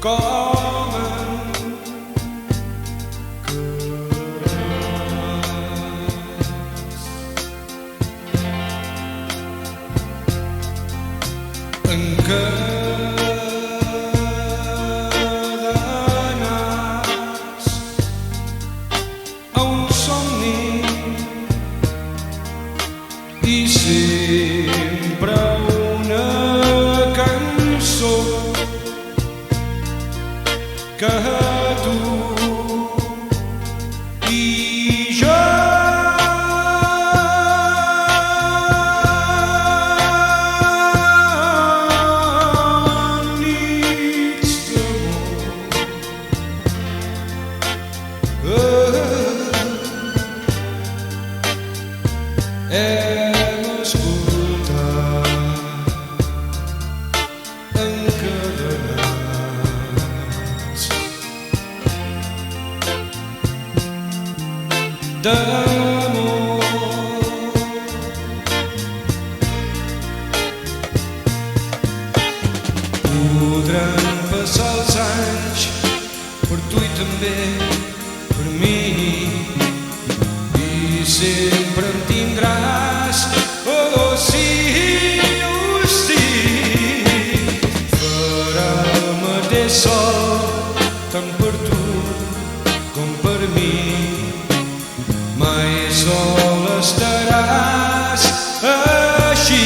com encadenats a un somni i sempre una cançó que tu i jo hem escoltat encadenats d'amor. Podran passar els anys per tu i també per mi i sempre em tindràs, oh sí, oh sí. Farà el mateix sol tant per tu com per mi, mai sol estaràs així.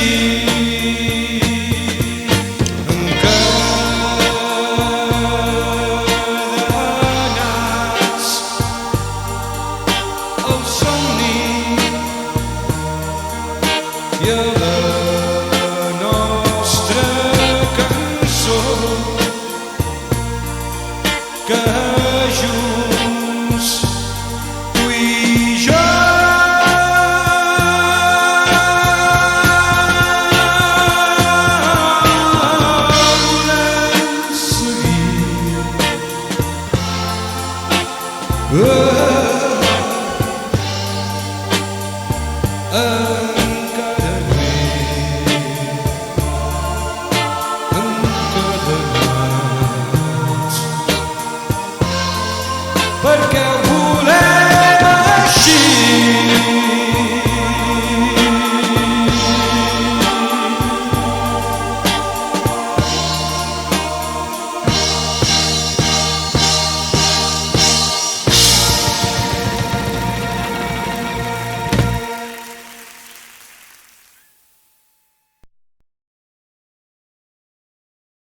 Encadenats al somni i a la